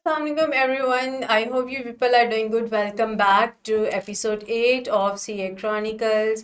Assalamualaikum everyone. I hope you people are doing good. Welcome back to episode 8 of CA Chronicles.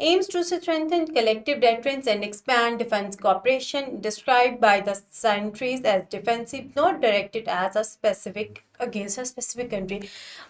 Aims to strengthen collective deterrence and expand defense cooperation, described by the signatories as defensive, not directed as a specific against a specific country।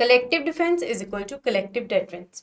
Collective defense is equal to collective deterrence.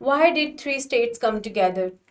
Why did three states come together?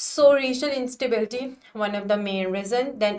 So regional instability, one of the main reason. Then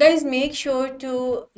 Guys, make sure to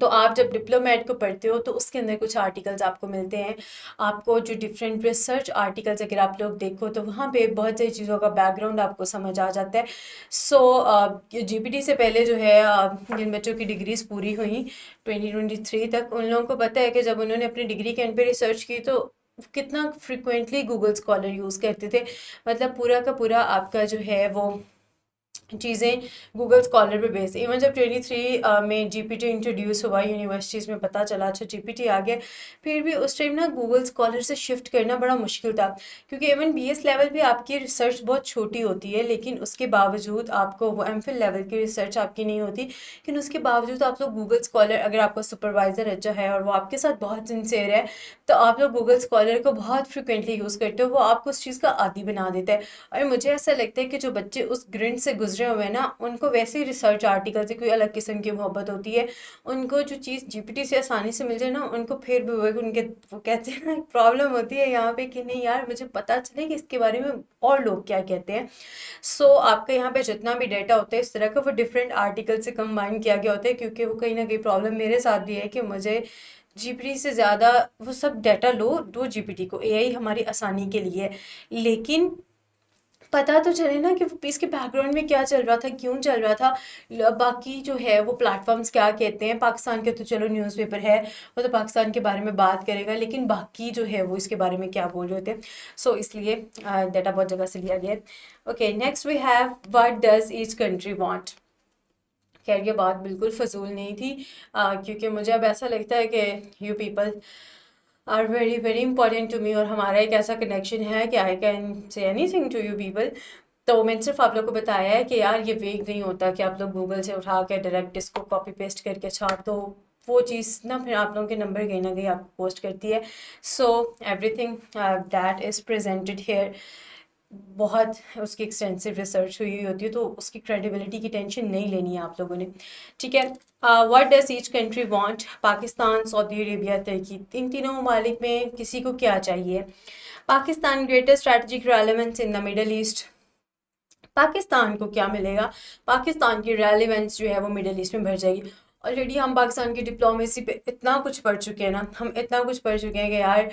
تو آپ جب diplomat کو پڑھتے ہو تو اس کے اندر کچھ articles آپ کو ملتے ہیں، آپ کو جو ڈفرینٹ ریسرچ آرٹیکلز اگر آپ لوگ دیکھو تو وہاں پہ بہت ساری چیزوں کا بیک گراؤنڈ آپ کو سمجھ آ جاتا ہے. سو جی پی ٹی سے پہلے جو ہے جن بچوں کی ڈگریز پوری ہوئیں 2023 تک، ان لوگوں کو پتہ ہے کہ جب انہوں نے اپنی ڈگری کے اینڈ پہ ریسرچ کی تو کتنا فریکوینٹلی گوگل اسکالر یوز کرتے تھے. مطلب پورا کا پورا آپ کا جو ہے وہ چیزیں گوگل اسکالر پہ بیس. ایون جب 23 میں جی پی ٹی انٹروڈیوس ہوا یونیورسٹیز میں پتہ چلا اچھا جی پی ٹی آ گیا، پھر بھی اس ٹائم نا گوگل اسکالر سے شفٹ کرنا بڑا مشکل تھا، کیونکہ ایون بی ایس لیول بھی آپ کی ریسرچ بہت چھوٹی ہوتی ہے، لیکن اس کے باوجود آپ کو وہ ایم فل لیول کی ریسرچ آپ کی نہیں ہوتی، لیکن اس کے باوجود آپ لوگ گوگل اسکالر، اگر آپ کا سپروائزر اچھا ہے اور وہ آپ کے ساتھ بہت سنسیئر ہے تو آپ لوگ گوگل اسکالر کو بہت فریکوینٹلی یوز کرتے ہو، وہ آپ کو اس چیز کا عادی بنا دیتا ہے. اور مجھے ایسا لگتا ہے کہ جو بچے اس گرنٹ سے گزرے ہوئے ہیں نا، ان کو ویسے ہی ریسرچ آرٹیکل سے کوئی الگ قسم کی محبت ہوتی ہے. ان کو جو چیز جی پی ٹی سے آسانی سے مل جائے نا، ان کو پھر بھی وہ کہتے ہیں نا پرابلم ہوتی ہے یہاں پہ کہ نہیں یار مجھے پتہ چلے کہ اس کے بارے میں اور لوگ کیا کہتے ہیں. سو آپ کا یہاں پہ جتنا بھی ڈیٹا ہوتا ہے اس طرح کا وہ ڈفرینٹ آرٹیکل سے کمبائن کیا گیا ہوتا ہے، کیونکہ وہ کہیں نہ کہیں پرابلم میرے ساتھ بھی ہے کہ مجھے جی پی ٹی سے زیادہ وہ سب ڈیٹا لو دو جی پی ٹی کو، اے آئی ہماری آسانی کے لیے، لیکن پتہ تو چلے نا کہ اس کے بیک گراؤنڈ میں کیا چل رہا تھا، کیوں چل رہا تھا. باقی جو ہے وہ پلیٹ فارمز کیا کہتے ہیں، پاکستان کے تو چلو نیوز پیپر ہے وہ تو پاکستان کے بارے میں بات کرے گا، لیکن باقی جو ہے وہ اس کے بارے میں کیا بول رہے تھے. سو اس لیے ڈیٹا بہت جگہ سے لیا گیا ہے. Okay next we have what does each country want. خیر یہ بات بالکل فضول نہیں تھی، کیونکہ مجھے اب ایسا لگتا ہے کہ you people are very very important to me, اور ہمارا ایک ایسا کنیکشن ہے کہ I can say anything to you people. تو میں نے صرف آپ لوگ کو بتایا ہے کہ یار یہ ویگ نہیں ہوتا کہ آپ لوگ گوگل سے اٹھا کے ڈائریکٹ اس کو کاپی پیسٹ کر کے چھاپ دو، وہ چیز نا پھر آپ لوگوں کے نمبر کہیں نہ کہیں آپ کو پوسٹ کرتی ہے. So everything that is presented here بہت اس کی ایکسٹینسو ریسرچ ہوئی ہوتی ہے، تو اس کی کریڈیبلٹی کی ٹینشن نہیں لینی ہے آپ لوگوں نے. ٹھیک ہے. What does each country want. Pakistan, Saudi Arabia, ترکی، ان تینوں ممالک میں کسی کو کیا چاہیے. Pakistan greater strategic relevance in the Middle East. Pakistan کو کیا ملے گا، پاکستان کی ریلیونس جو ہے وہ مڈل ایسٹ میں بڑھ جائے گی. آلریڈی ہم پاکستان کی ڈپلومیسی پہ اتنا کچھ پڑھ چکے ہیں نا، ہم اتنا کچھ پڑھ چکے ہیں کہ یار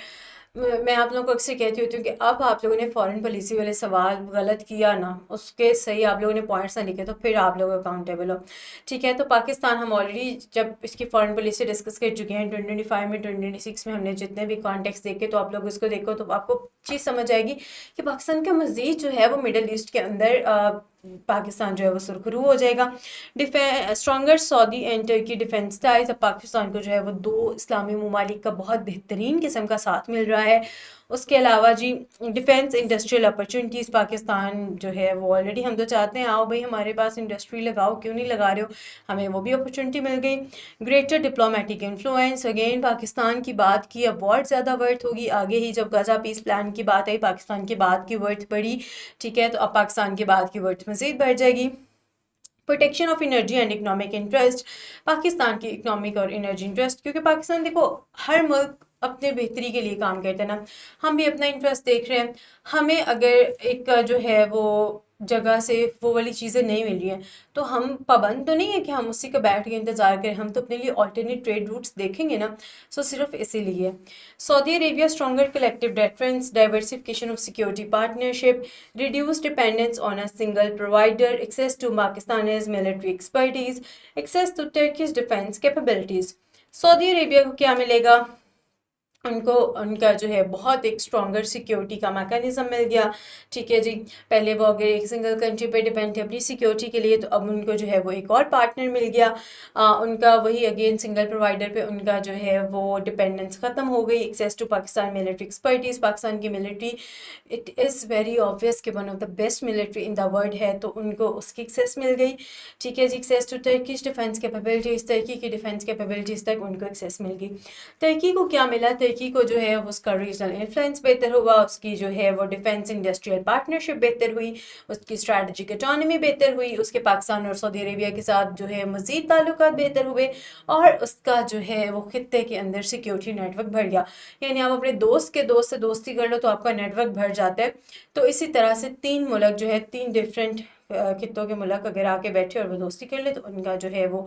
میں آپ لوگوں کو اکثر کہتی ہوتی ہوں کہ اب آپ لوگوں نے فارن پالیسی والے سوال غلط کیا نا، اس کے صحیح آپ لوگوں نے پوائنٹس نہ لکھے تو پھر آپ لوگ اکاؤنٹیبل ہو. ٹھیک ہے. تو پاکستان ہم آلریڈی جب اس کی فارن پالیسی ڈسکس کر چکے ہیں 2025 میں، 2026 میں ہم نے جتنے بھی کانٹیکس دیکھے تو آپ لوگ اس کو دیکھو تو آپ کو چیز سمجھ آئے گی کہ پاکستان کا مزید جو ہے وہ مڈل ایسٹ کے اندر پاکستان جو ہے وہ سرخرو ہو جائے گا. Stronger Saudi and Turkey defence ties. اب پاکستان کو جو ہے وہ دو اسلامی ممالک کا بہت بہترین قسم کا ساتھ مل رہا ہے. اس کے علاوہ جی ڈیفینس انڈسٹریل اپرچونیٹیز پاکستان جو ہے وہ آلریڈی ہم تو چاہتے ہیں آؤ بھائی ہمارے پاس انڈسٹری لگاؤ، کیوں نہیں لگا رہے ہو، ہمیں وہ بھی اپرچونیٹی مل گئی. Greater diplomatic influence. Again Pakistan کی بات کی اب بہت زیادہ ورتھ ہوگی، آگے ہی جب غزہ پیس پلان کی بات آئی پاکستان کی بات کی ورتھ بڑھی. ٹھیک ہے. تو اب پاکستان کی بات کی ورتھ مزید بڑھ جائے گی. Protection of energy and economic interest. Pakistan کی اکنامک اور انرجی انٹرسٹ، کیونکہ پاکستان دیکھو ہر ملک اپنے بہتری کے لیے کام کرتے ہیں نا، ہم بھی اپنا انٹرسٹ دیکھ رہے ہیں. ہمیں اگر ایک جو ہے وہ جگہ سے وہ والی چیزیں نہیں مل رہی ہیں تو ہم پابند تو نہیں ہے کہ ہم اسی کا بیٹھ کے انتظار کریں، ہم تو اپنے لیے آلٹرنیٹ ٹریڈ روٹس دیکھیں گے نا. سو صرف اسی لیے. Saudi Arabia stronger collective defence, diversification of security partnership, reduce dependence on a single provider, access to Pakistanis military expertise, access to Turkish defence capabilities. Saudi Arabia کو کیا ملے گا، ان کو ان کا جو ہے بہت ایک اسٹرانگر سیکیورٹی کا میکانزم مل گیا. ٹھیک ہے جی. پہلے وہ اگر ایک سنگل کنٹری پہ ڈیپینڈ تھے اپنی سیکیورٹی کے لیے، تو اب ان کو جو ہے وہ ایک اور پارٹنر مل گیا. ان کا وہی اگین سنگل پرووائڈر پہ ان کا جو ہے وہ ڈیپینڈنس ختم ہو گئی. Access to Pakistan military expertise. Pakistan کی military it is very obvious کہ one of the best military in the world ہے، تو ان کو اس کی ایکسیس مل گئی. ٹھیک ہے جی. Access to Turkish defence capabilities. ترکی کی ڈیفینس کیپیبلٹیز تک ان کو ایکسیس مل گئی. ترکی کو کیا ملا، ترکی کو جو ہے اس کا ریجنل انفلوئنس بہتر ہوا، اس کی جو ہے وہ ڈیفینس انڈسٹریل پارٹنرشپ بہتر ہوئی، اس کی اسٹریٹجک اٹانومی بہتر ہوئی، اس کے پاکستان اور سعودی عربیہ کے ساتھ جو ہے مزید تعلقات بہتر ہوئے، اور اس کا جو ہے وہ خطے کے اندر سیکیورٹی نیٹ ورک بڑھ گیا. یعنی آپ اپنے دوست کے دوست سے دوستی کر لو تو آپ کا نیٹ ورک بڑھ جاتا ہے. تو اسی طرح سے تین ملک جو ہے، تین ڈفرینٹ خطوں کے ملک اگر آ کے بیٹھے اور وہ دوستی کر لے تو ان کا جو ہے وہ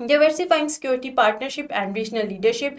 Diversifying security partnership and regional leadership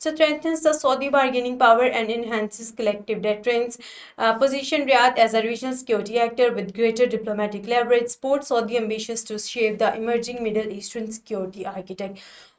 Strengthens the Saudi bargaining power and enhances collective deterrence. Position Riyadh as a regional security actor with greater diplomatic leverage. Supports Saudi ambitious to shape the emerging Middle Eastern security architect.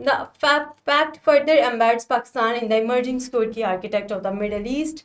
The fact further embeds Pakistan in the emerging security architect of the Middle East.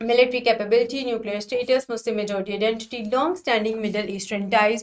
military capability, nuclear status, Muslim majority identity, long standing Middle Eastern ties.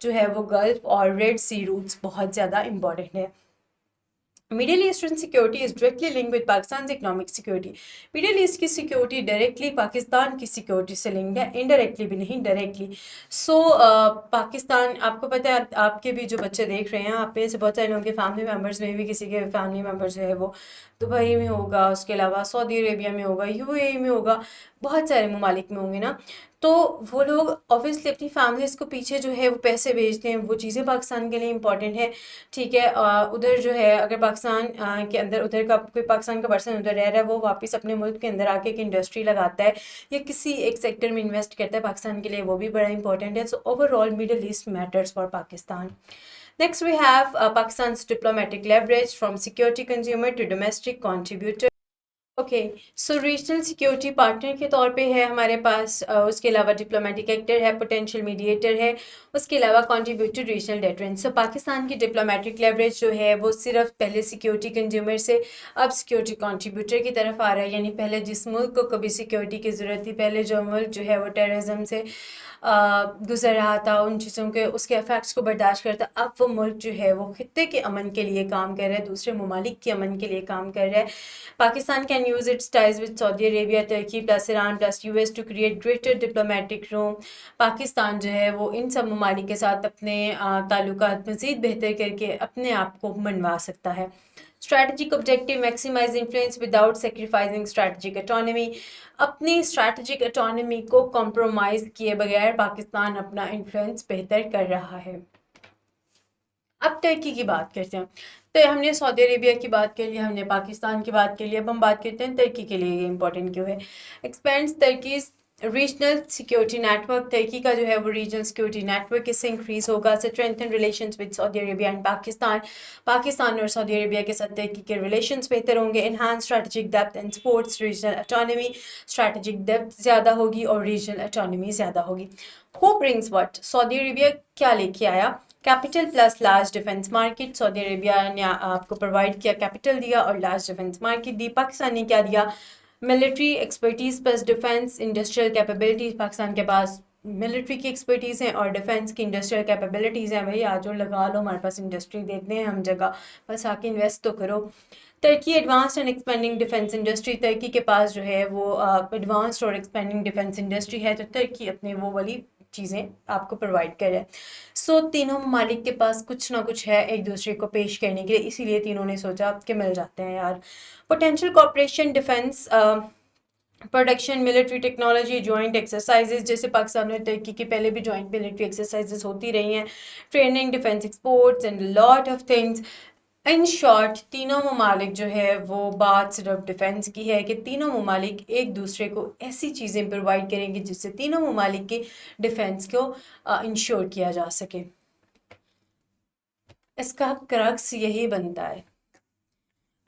جو ہے وہ golf اور red سی roots بہت زیادہ important ہے. Middle Eastern security is directly linked with Pakistan's economic security. Middle East کی security directly Pakistan کی security سے لنکڈ ہے, انڈائریکٹلی بھی نہیں, ڈائریکٹلی. سو پاکستان, آپ کو پتہ ہے, آپ کے بھی جو بچے دیکھ رہے ہیں, آپ میں سے بہت سارے لوگوں کے فیملی ممبرس میں بھی کسی کے فیملی ممبر جو ہے وہ دبئی میں ہوگا, اس کے علاوہ سعودی عربیہ میں ہوگا, یو اے ای میں ہوگا, بہت سارے ممالک میں ہوں گے نا. تو وہ لوگ اوبویسلی اپنی فیملیز کو پیچھے جو ہے وہ پیسے بھیجتے ہیں, وہ چیزیں پاکستان کے لیے امپورٹنٹ ہے, ٹھیک ہے. ادھر جو ہے اگر پاکستان کے اندر ادھر کا کوئی پاکستان کا پرسن ادھر رہ رہا ہے, وہ واپس اپنے ملک کے اندر آ کے ایک انڈسٹری لگاتا ہے یا کسی ایک سیکٹر میں انویسٹ کرتا ہے, پاکستان کے لیے وہ بھی بڑا امپورٹنٹ ہے. So overall Middle East matters for Pakistan. Next we have Pakistan's diplomatic leverage from security consumer to domestic contributor. Okay, so regional security partner کے طور پہ ہے ہمارے پاس, اس کے علاوہ ڈپلومیٹک ایکٹر ہے, پوٹینشیل میڈیٹر ہے, اس کے علاوہ کنٹریبیوٹر ریجنل ڈیٹرنس. سو پاکستان کی ڈپلومیٹک لیوریج جو ہے وہ صرف پہلے سیکیورٹی کنزیومر سے اب سیکیورٹی کنٹریبیوٹر کی طرف آ رہا ہے. یعنی پہلے جس ملک کو کبھی سیکیورٹی کی ضرورت تھی, پہلے جو ملک جو ہے وہ ٹیررزم سے گزر رہا تھا, ان چیزوں کے اس کے افیکٹس کو برداشت کرتا, اب وہ ملک جو ہے وہ خطے کے امن کے لیے کام کر رہا ہے, دوسرے ممالک کے امن کے لیے کام کر رہا ہے. Pakistan can use its ties with Saudi Arabia, Turkey plus Iran plus US to create greater diplomatic room. Pakistan جو ہے وہ ان سب ممالک کے ساتھ اپنے تعلقات مزید بہتر کر کے اپنے آپ کو منوا سکتا ہے. Strategic objective maximise influence without sacrificing strategic autonomy. اپنی اسٹریٹجک اٹانومی کو کمپرومائز کیے بغیر پاکستان اپنا انفلوئنس بہتر کر رہا ہے. اب ترکی کی بات کرتے ہیں. تو ہم نے سعودی عربیہ کی بات کر لی, ہم نے پاکستان کی بات کر لی, اب ہم بات کرتے ہیں ترکی کے لیے یہ امپورٹنٹ کیوں ہے. Expands ترکیز regional security net work. ترکی کا جو ہے وہ ریجنل سیکیورٹی نیٹ ورک اس سے انکریز ہوگا. Strengthen relations with Saudi Arabia and Pakistan. Pakistan اور سعودی عربیہ کے ساتھ ترکی کے ریلیشنز بہتر ہوں گے. Enhance strategic depth and supports regional autonomy. Strategic depth زیادہ ہوگی اور ریجنل اٹانومی زیادہ ہوگی. Who brings what. Saudi Arabia کیا لے کے آیا؟ Capital plus large defence market. Saudi Arabia نے آپ کو پرووائڈ کیا, کیپٹل دیا اور لارج ڈیفنس مارکیٹ دی. پاکستان نے کیا دیا؟ Military expertise plus defence industrial capabilities. Pakistan کے پاس ملٹری کی ایکسپرٹیز ہیں اور ڈیفنس کی انڈسٹریل کیپیبلٹیز ہیں. بھائی آ جاؤ, لگا لو, ہمارے پاس انڈسٹری دیتے ہیں ہم جگہ, بس آ کے انویسٹ تو کرو. Turkey advanced and expanding defence industry. ترکی کے پاس جو ہے وہ ایڈوانسڈ اور ایکسپینڈنگ ڈیفنس انڈسٹری ہے, تو ترکی اپنے وہ والی چیزیں آپ کو پرووائڈ کر رہے ہیں. سو تینوں ممالک کے پاس کچھ نہ کچھ ہے ایک دوسرے کو پیش کرنے کے لیے, اسی لیے تینوں نے سوچا کہ مل جاتے ہیں یار. Potential cooperation defence production military technology joint exercises. جیسے پاکستان اور ترکی کی پہلے بھی جوائنٹ ملٹری ایکسرسائزز ہوتی رہی ہیں. Training, defence exports and lot of things. In short تینوں ممالک جو ہے وہ بات صرف ڈیفنس کی ہے کہ تینوں ممالک ایک دوسرے کو ایسی چیزیں پرووائڈ کریں گے جس سے تینوں ممالک کے ڈیفنس کو انشور کیا جا سکے. اس کا کرکس یہی بنتا ہے.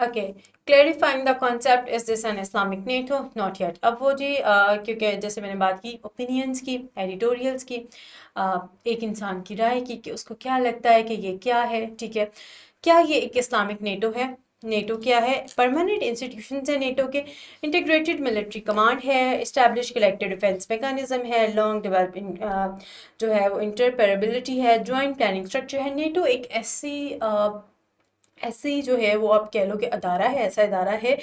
Okay, clarifying the concept, is this an Islamic NATO? Not yet. اب وہ جی کیونکہ جیسے میں نے بات کی اوپینینس کی, ایڈیٹوریلس کی, ایک انسان کی رائے کی کہ اس کو کیا لگتا ہے کہ یہ کیا ہے, ٹھیک ہے. کیا یہ ایک اسلامک نیٹو ہے؟ نیٹو کیا ہے؟ پرماننٹ انسٹیٹیوشنز ہیں نیٹو کے, انٹیگریٹڈ ملٹری کمانڈ ہے, اسٹیبلش کلیکٹیو ڈیفینس میکانزم ہے, لانگ ڈیولپنگ جو ہے وہ انٹرپیربلٹی ہے, جوائنٹ پلاننگ اسٹرکچر ہے. نیٹو ایک ایسی جو ہے وہ آپ کہہ لو کہ ادارہ ہے, ایسا ادارہ ہے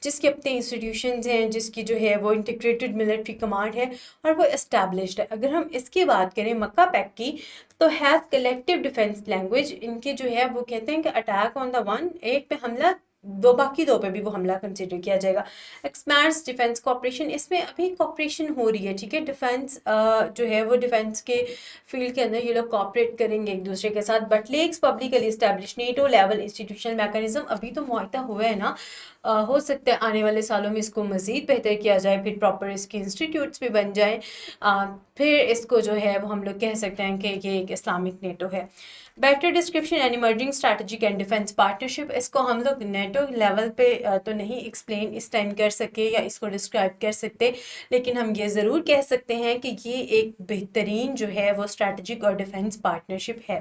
جس کے اپنے انسٹیٹیوشنز ہیں, جس کی جو ہے وہ انٹیگریٹڈ ملٹری کمانڈ ہے اور وہ اسٹیبلشڈ ہے. اگر ہم اس کی بات کریں مکہ پیکٹ کی, تو ہیز کلیکٹیو ڈیفنس لینگویج. ان کے جو ہے وہ کہتے ہیں کہ اٹیک آن دا ون, ایک پہ حملہ, باقی دو پہ بھی وہ حملہ کنسیڈر کیا جائے گا. Expands defence cooperation. اس میں ابھی کوآپریشن ہو رہی ہے, ٹھیک ہے. ڈیفنس جو ہے وہ ڈیفنس کے فیلڈ کے اندر یہ لوگ کوآپریٹ کریں گے ایک دوسرے کے ساتھ. But lacks publicly establish NATO level institutional mechanism. ابھی تو معاہدہ ہوا ہے نا, ہو سکتا ہے آنے والے سالوں میں اس کو مزید بہتر کیا جائے, پھر پراپر اس کی انسٹیٹیوٹس بھی بن جائیں, پھر اس کو جو ہے وہ ہم لوگ کہہ سکتے ہیں کہ یہ ایک اسلامک نیٹو ہے. Better description and emerging strategic and defence partnership. اس کو ہم لوگ نیٹو لیول پہ تو نہیں ایکسپلین اس ٹائم کر سکے یا اس کو ڈسکرائب کر سکتے, لیکن ہم یہ ضرور کہہ سکتے ہیں کہ یہ ایک بہترین جو ہے وہ اسٹریٹجک اور ڈیفنس پارٹنرشپ ہے.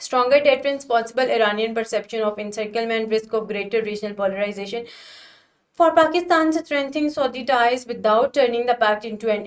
Stronger deterrence possible, Iranian perception of encirclement, risk of greater regional polarization. For Pakistan strengthening Saudi ties without turning the pact into an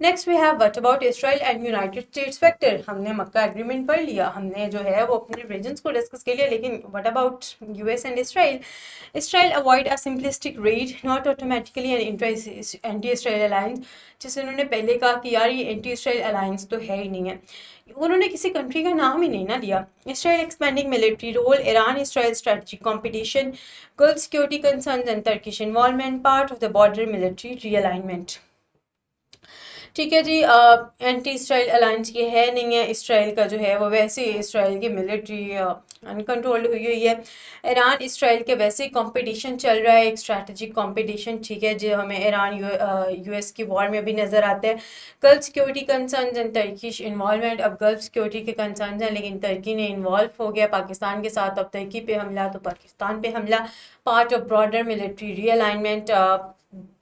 next we have what about Israel and United States factor. ہم نے مکہ agreement پڑھ لیا, ہم نے جو ہے وہ اپنے ریجنس کو ڈسکس کر لیا, لیکن what about U S and Israel. Israel avoid a simplistic read not automatically an anti Israel alliance. جیسے انہوں نے پہلے کہا کہ یار یہ اینٹی اسرائیل الائنس تو ہے ہی نہیں ہے, انہوں نے کسی کنٹری کا نام ہی نہیں نا لیا. Israel expanding military role, Iran Israel strategic competition, Gulf security concerns and Turkish involvement, part of the border military realignment. ٹھیک ہے جی, اینٹی اسرائیل الائنس یہ ہے نہیں ہے. اسرائیل کا جو ہے وہ ویسے اسرائیل کی ملٹری انکنٹرولڈ ہوئی ہے. ایران اسرائیل کے ویسے ہی کمپٹیشن چل رہا ہے, ایک اسٹریٹجک کمپٹیشن, ٹھیک ہے, جو ہمیں ایران یو ایس کی وار میں بھی نظر آتا ہے. Gulf security concerns and Turkish involvement, اب گلف سیکورٹی کے کنسرنز ہیں لیکن ترکی نے انوالو ہو گیا پاکستان کے ساتھ, اب ترکی پہ حملہ تو پاکستان پہ حملہ, part of broader military realignment,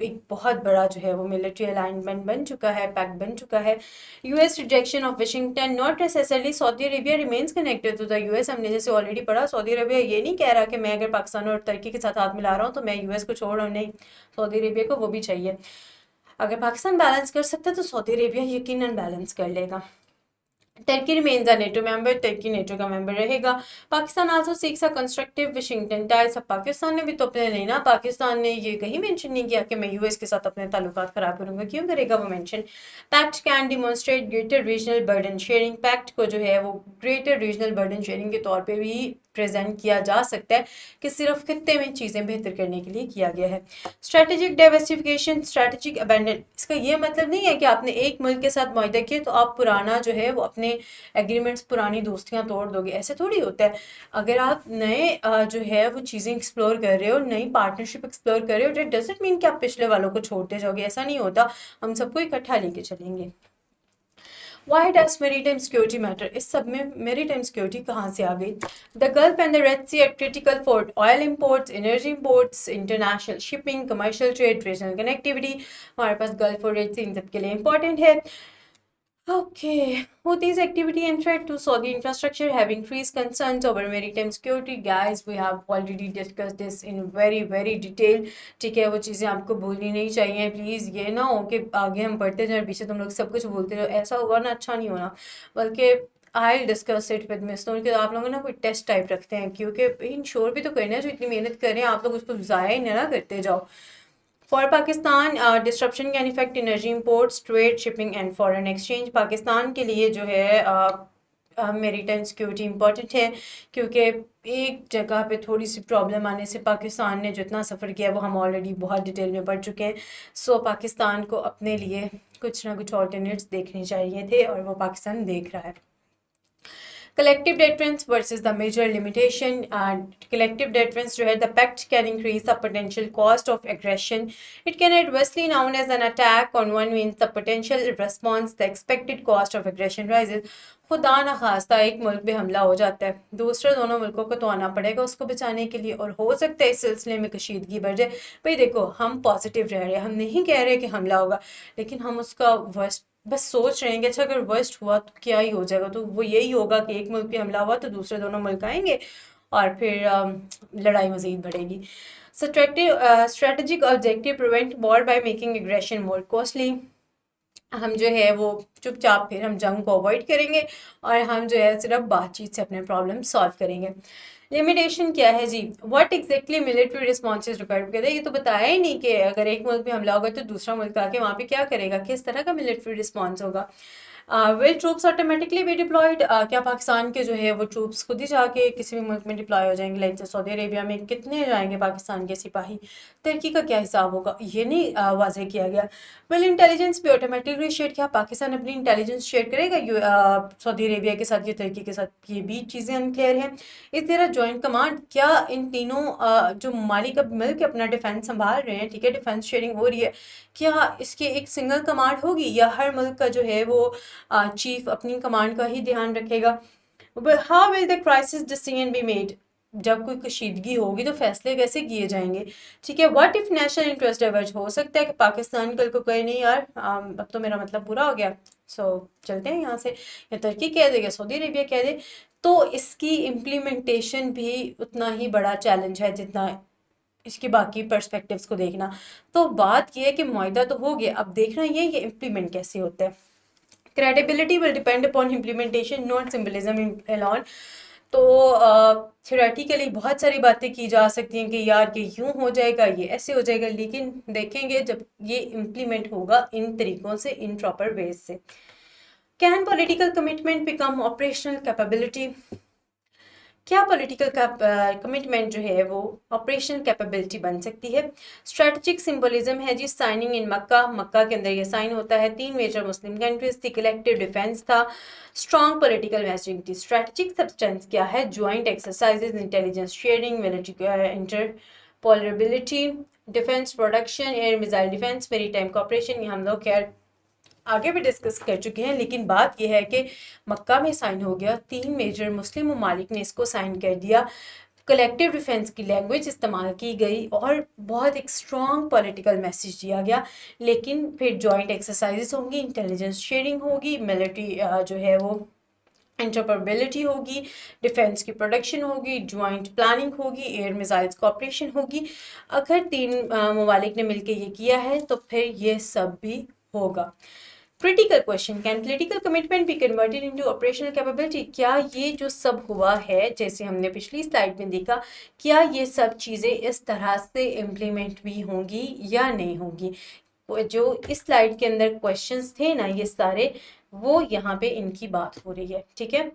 ایک بہت بڑا جو ہے وہ ملٹری الائنمنٹ بن چکا ہے, پیکٹ بن چکا ہے. U S rejection of Washington, not necessarily Saudi Arabia remains connected to the U S. ہم نے جیسے آلریڈی پڑھا, سعودی عربیہ یہ نہیں کہہ رہا کہ میں اگر پاکستان اور ترکی کے ساتھ ہاتھ ملا رہا ہوں تو میں یو ایس کو چھوڑ رہا ہوں, نہیں, سعودی عربیہ کو وہ بھی چاہیے. اگر پاکستان بیلنس کر سکتا ہے تو سعودی عربیہ یقیناً بیلنس کر لے گا. Turkey remains a NATO member, ترکی نیٹو کا ممبر رہے گا. Pakistan also seeks a constructive Washington ties. اب پاکستان نے بھی تو اپنے لینا, پاکستان نے یہ کہیں مینشن نہیں کیا کہ میں یو ایس کے ساتھ اپنے تعلقات خراب کروں گا, کیوں کرے گا وہ mention. Packet can demonstrate greater regional burden sharing, packet کو جو ہے وہ گریٹر ریجنل برڈن شیئرنگ کے طور پہ بھی پریزنٹ کیا جا سکتا ہے کہ صرف خطے میں چیزیں بہتر کرنے کے لیے کیا گیا ہے. اسٹریٹجک ڈائیورسفیکیشن, اسٹریٹجک ابینڈن, اس کا یہ مطلب نہیں ہے کہ آپ نے ایک ملک کے ساتھ معاہدہ کیا تو آپ پرانا جو ہے وہ اپنے ایگریمنٹس, پرانی دوستیاں توڑ دو گے, ایسے تھوڑی ہوتا ہے. اگر آپ نئے جو ہے وہ چیزیں ایکسپلور کر رہے ہو, نئی پارٹنرشپ ایکسپلور کر رہے ہو, اٹ ڈزنٹ مین کہ آپ پچھلے والوں کو چھوڑتے جاؤ گے, ایسا نہیں ہوتا, ہم سب کو اکٹھا لے کے چلیں گے. Why does maritime security matter? اس سب میں maritime security کہاں سے آ گئی؟ The Gulf and the Red Sea are critical for oil imports, energy imports, international shipping, commercial trade, regional connectivity. ہمارے پاس Gulf اور Red Sea ان سب کے لیے important ہے. Okay, Houthis activity and threat to Saudi infrastructure have increased concerns over maritime security. Guys, we have already discussed this in very detail. ٹھیک ہے, وہ چیزیں آپ کو بھولنی نہیں چاہیے پلیز. یہ نہ ہو کہ آگے ہم پڑھتے جائیں پیچھے تم لوگ سب کچھ بولتے رہو, ایسا ہوا نا اچھا نہیں ہونا. بلکہ I'll discuss it with Miss Noor کہ آپ لوگوں نا کوئی ٹیسٹ ٹائپ رکھتے ہیں, کیونکہ انشور بھی تو کرنا ہے, جو اتنی محنت کر رہے ہیں آپ لوگ اس کو ضائع ہی نہ کرتے جاؤ. For Pakistan, disruption can affect energy imports, trade, shipping and foreign exchange. Pakistan کے لیے جو ہے میری ٹائم سیکیورٹی امپورٹنٹ ہے, کیونکہ ایک جگہ پہ تھوڑی سی پرابلم آنے سے پاکستان نے جو اتنا سفر کیا وہ ہم آلریڈی بہت ڈیٹیل میں پڑھ چکے ہیں. سو پاکستان کو اپنے لیے کچھ نہ کچھ آلٹرنیٹس دیکھنے چاہیے تھے, اور وہ پاکستان دیکھ رہا ہے. Collective deterrence versus the major limitation. Collective deterrence جو ہے, the pact can increase the potential cost of aggression. It can adversely known as an attack on one means the potential response, the expected cost of aggression rises. خدا نخواستہ ایک ملک پہ حملہ ہو جاتا ہے, دوسرے دونوں ملکوں کو تو آنا پڑے گا اس کو بچانے کے لیے, اور ہو سکتا ہے اس سلسلے میں کشیدگی بڑھ جائے. بھئی دیکھو, ہم پازیٹیو رہ رہے ہیں, ہم نہیں کہہ رہے کہ حملہ ہوگا, لیکن ہم اس کا ورسٹ بس سوچ رہے ہیں کہ اچھا اگر ورسٹ ہوا تو کیا ہی ہو جائے گا. تو وہ یہی ہوگا کہ ایک ملک پہ حملہ ہوا تو دوسرے دونوں ملک آئیں گے اور پھر لڑائی مزید بڑھے گی. Strategic objective prevent war by making aggression more costly. ہم جو ہے وہ چپ چاپ پھر ہم جنگ کو اوائڈ کریں گے, اور ہم جو ہے صرف بات چیت سے اپنے پرابلم سالو کریں گے. لمیٹیشن کیا ہے جی؟ What exactly military response is required. کہتے ہیں یہ تو بتایا ہی نہیں کہ اگر ایک ملک پہ حملہ ہوگا تو دوسرا ملک آ کے وہاں پہ کیا کرے گا, کس طرح کا ملٹری رسپانس ہوگا. ول ٹروپس آٹومیٹکلی بی ڈپلائڈ. کیا پاکستان کے جو ہے وہ ٹروپس خود ہی جا کے کسی بھی ملک میں ڈپلائی ہو جائیں گے؟ لائک سعودی عربیہ میں کتنے جائیں گے پاکستان کے سپاہی؟ ترکی کا کیا حساب ہوگا؟ یہ نہیں واضح کیا گیا. ول انٹیلیجنس بھی آٹومیٹکلی شیئر. کیا پاکستان اپنی انٹیلیجنس شیئر کرے گا سعودی عربیہ کے ساتھ یا ترکی کے ساتھ؟ یہ بھی چیزیں انکلیئر ہیں. اس طرح جوائنٹ کمانڈ, کیا ان تینوں جو ممالک اب مل کے اپنا ڈیفینس سنبھال رہے ہیں, ٹھیک ہے, ڈیفینس شیئرنگ ہو رہی ہے, کیا اس کے ایک سنگل کمانڈ ہوگی یا ہر ملک کا جو ہے وہ چیف اپنی کمانڈ کا ہی دھیان رکھے گا؟ How will the crisis decision be made. جب کوئی کشیدگی ہوگی تو فیصلے کیسے کیے جائیں گے؟ ٹھیک ہے. What if national interest diverge. ہو سکتا ہے کہ پاکستان کل کو کہے نہیں یار اب تو میرا مطلب پورا ہو گیا, سو چلتے ہیں یہاں سے, یا ترکی کہہ دے یا سعودی عربیہ کہہ دے, تو اس کی امپلیمنٹیشن بھی اتنا ہی بڑا چیلنج ہے جتنا اس کی باقی پرسپیکٹیوز کو دیکھنا. تو بات یہ ہے کہ معاہدہ تو ہو گیا، اب دیکھنا یہ امپلیمنٹ کیسے ہوتا ہے. Credibility will depend upon implementation, not symbolism alone. تو تھیوریٹیکلی بہت ساری باتیں کی جا سکتی ہیں کہ یار یہ یوں ہو جائے گا، یہ ایسے ہو جائے گا، لیکن دیکھیں گے جب یہ امپلیمنٹ ہوگا ان طریقوں سے، ان پراپر ویز سے. Can political commitment become operational capability? کیا پولیٹیکل کمٹمنٹ جو ہے وہ آپریشنل کیپیبلٹی بن سکتی ہے؟ اسٹریٹجک سمبولزم ہے جی، سائننگ ان مکہ، مکہ کے اندر یہ سائن ہوتا ہے. 3 میجر مسلم کنٹریز تھی، کلیکٹیو ڈیفینس تھا، اسٹرانگ پولیٹیکل میسجنگ تھی. اسٹریٹجک سبسٹینس کیا ہے؟ Joint exercises, intelligence sharing, military interoperability, defence production, air missile defence, maritime cooperation. یہ ہم لوگ خیر آگے بھی ڈسکس کر چکے ہیں، لیکن بات یہ ہے کہ مکہ میں سائن ہو گیا، 3 میجر مسلم ممالک نے اس کو سائن کر دیا، کلیکٹیو ڈیفینس کی لینگویج استعمال کی گئی اور بہت ایک اسٹرانگ پولیٹیکل میسیج دیا گیا. لیکن پھر جوائنٹ ایکسرسائزز ہوں گی، انٹیلیجنس شیئرنگ ہوگی، ملٹری جو ہے وہ انٹرپربلٹی ہوگی، ڈیفینس کی پروڈکشن ہوگی، جوائنٹ پلاننگ ہوگی، ایئر میزائلز کوآپریشن ہوگی. اگر 3 ممالک نے مل کے یہ کیا ہے تو پھر یہ سب بھی ہوگا. Critical question: Can political commitment be converted into operational capability? کیا یہ جو سب ہوا ہے، جیسے ہم نے پچھلی سلائیڈ میں دیکھا، کیا یہ سب چیزیں اس طرح سے امپلیمنٹ بھی ہوں گی یا نہیں ہوں گی؟ جو اس سلائیڈ کے اندر کوشچنس تھے نا یہ سارے، وہ یہاں پہ ان کی بات ہو رہی ہے. ٹھیک ہے.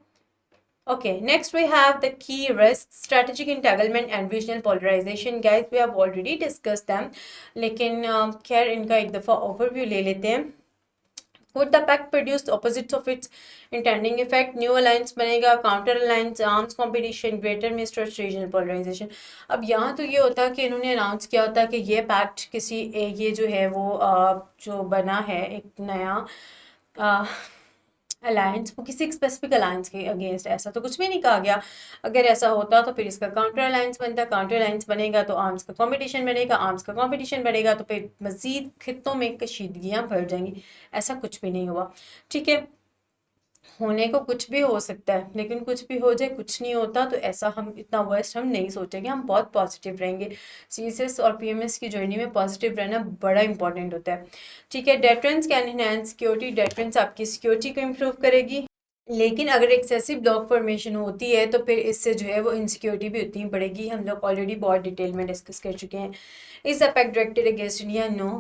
Okay, next we have the key risks, strategic entanglement and regional polarization. Guys, we have already discussed them. لیکن خیر ان کا ایک دفعہ اوور ویو لے لیتے ہیں. Would the pact produce the opposite of its intending effect? New alliance بنے گا، counter alliance, arms competition, greater mistrust, regional polarization. اب یہاں تو یہ ہوتا کہ انہوں نے اناؤنس کیا ہوتا کہ یہ پیکٹ کسی یہ جو ہے وہ جو بنا ہے ایک نیا الائنس، وہ کسی اسپیسیفک الائنس کے اگینسٹ، ایسا تو کچھ بھی نہیں کہا گیا. اگر ایسا ہوتا تو پھر اس کا کاؤنٹر الائنس بنتا، کاؤنٹر الائنس بنے گا تو آرمس کا کمپٹیشن بنے گا، آرمس کا کمپٹیشن بنے گا تو پھر مزید خطوں میں کشیدگیاں بڑھ جائیں گی. ایسا کچھ بھی نہیں ہوا. ٹھیک ہے، ہونے کو کچھ بھی ہو سکتا ہے، لیکن کچھ بھی ہو جائے کچھ نہیں ہوتا، تو ایسا ہم اتنا ورسٹ ہم نہیں سوچیں گے، ہم بہت پازیٹیو رہیں گے. سی ایس ایس اور پی ایم ایس کی جرنی میں پازیٹیو رہنا بڑا امپورٹنٹ ہوتا ہے. ٹھیک ہے. Deterrence can enhance security, deterrence آپ کی سیکیورٹی کو امپروو کرے گی، لیکن اگر ایکسیسو بلاک فارمیشن ہوتی ہے تو پھر اس سے جو ہے وہ انسیکیورٹی بھی اتنی بڑھے گی. ہم لوگ آلریڈی بہت ڈیٹیل میں ڈسکس کر چکے ہیں. Is the pact directed against India? No,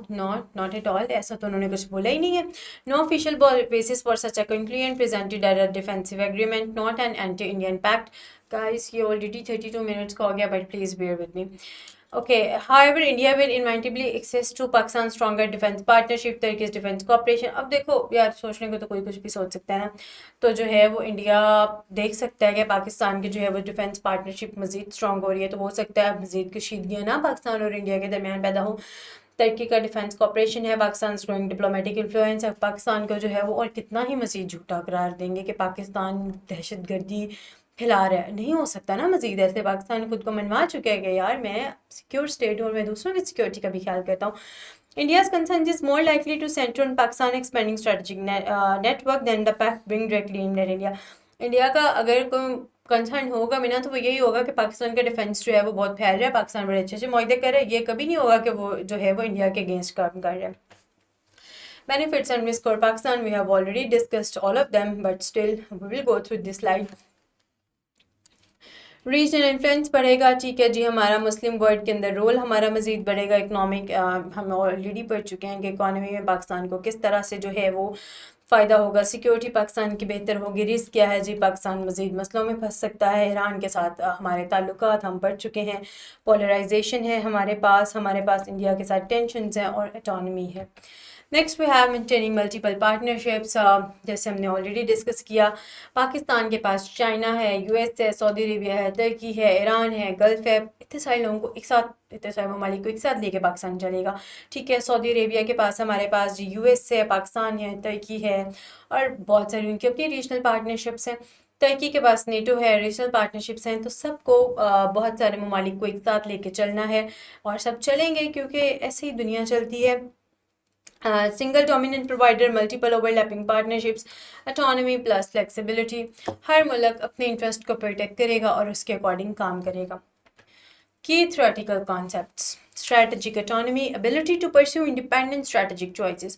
not at all. ایسا تو انہوں نے کچھ بولا ہی نہیں ہے. No official basis for such a conclusion presented at a defensive agreement, not an anti Indian pact. Guys یہ آلریڈی 32 منٹس کا ہو گیا، but please bear with me. Okay, however, India will inevitably access to Pakistan's stronger defense partnership, Turkey's defense cooperation. اب دیکھو یار، سوچنے کو تو کوئی کچھ بھی سوچ سکتا ہے نا. تو جو ہے وہ انڈیا دیکھ سکتا ہے کہ پاکستان کی جو ہے وہ ڈیفenس پارٹنرشپ مزید اسٹرانگ ہو رہی ہے، تو ہو سکتا ہے مزید کشیدگیاں نا پاکستان اور انڈیا کے درمیان پیدا ہوں. ترکی کا ڈیفenس کوآپریشن ہے، پاکستان گروئنگ ڈپلومیٹک انفلوئنس ہے. پاکستان کو جو ہے وہ اور کتنا ہی مزید جھوٹا قرار دیں گے کہ پاکستان دہشت گردی پھیلا رہا ہے. نہیں ہو سکتا نا مزید ایسے. پاکستان خود کو منوا چکا ہے کہ یار میں سیکیور اسٹیٹ ہوں اور میں دوسروں کی سیکیورٹی کا بھی خیال کرتا ہوں. India's concern is more likely to center on Pakistan expanding strategic network than the pact being directly aimed at India. India کا اگر کوئی کنسرن ہوگا بھی نا تو وہ یہی ہوگا کہ پاکستان کا ڈیفینس جو ہے وہ بہت پھیل رہا ہے، پاکستان بڑے اچھے معاہدے کر رہا ہے. یہ کبھی نہیں ہوگا کہ وہ جو ہے وہ انڈیا کے اگینسٹ کام کر رہا ہے. Benefits and risks for Pakistan, we have already discussed all of them, but still we will go through this slide. Regional influence بڑھے گا. ٹھیک ہے جی، ہمارا مسلم ورلڈ کے اندر رول ہمارا مزید بڑھے گا. اکنامک ہم آلریڈی پڑھ چکے ہیں کہ اکانومی میں پاکستان کو کس طرح سے جو ہے وہ فائدہ ہوگا. سیکیورٹی پاکستان کی بہتر ہوگی. رسک کیا ہے جی؟ پاکستان مزید مسئلوں میں پھنس سکتا ہے. ایران کے ساتھ ہمارے تعلقات ہم پڑھ چکے ہیں. پولرائزیشن ہے ہمارے پاس انڈیا کے ساتھ ٹینشنز ہیں اور اٹانومی ہے. Next we have maintaining multiple partnerships. جیسے ہم نے آلریڈی ڈسکس کیا، پاکستان کے پاس چائنا ہے، یو ایس ہے، سعودی عربیہ ہے، ترکی ہے، ایران ہے، گلف ہے. اتنے سارے لوگوں کو ایک ساتھ، اتنے سارے ممالک کو ایک ساتھ لے کے پاکستان چلے گا. ٹھیک ہے. سعودی عربیہ کے پاس ہمارے پاس جی یو ایس ہے، پاکستان ہے، ترکی ہے، اور بہت ساری ان کی اپنی ریجنل پارٹنرشپس ہیں. ترکی کے پاس نیٹو ہے، ریجنل پارٹنرشپس ہیں. تو سب کو بہت سارے ممالک کو ایک ساتھ لے کے چلنا ہے اور سب چلیں گے کیونکہ ایسے ہی دنیا چلتی ہے. Single dominant provider, multiple overlapping partnerships, autonomy plus flexibility. ہر ملک اپنے انٹرسٹ کو پروٹیکٹ کرے گا اور اس کے اکارڈنگ کام کرے گا. Key theoretical concepts: strategic autonomy, ability to pursue independent strategic choices.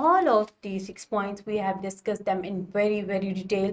All of these 6 points we have discussed them in very detail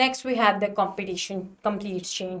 Next we have the competition complete chain.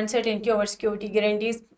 uncertainty over security guarantees,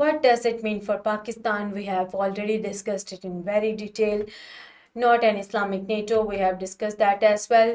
What does it mean for Pakistan? We have already discussed it in very detail. Not an Islamic NATO, we have discussed that as well.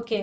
Okay,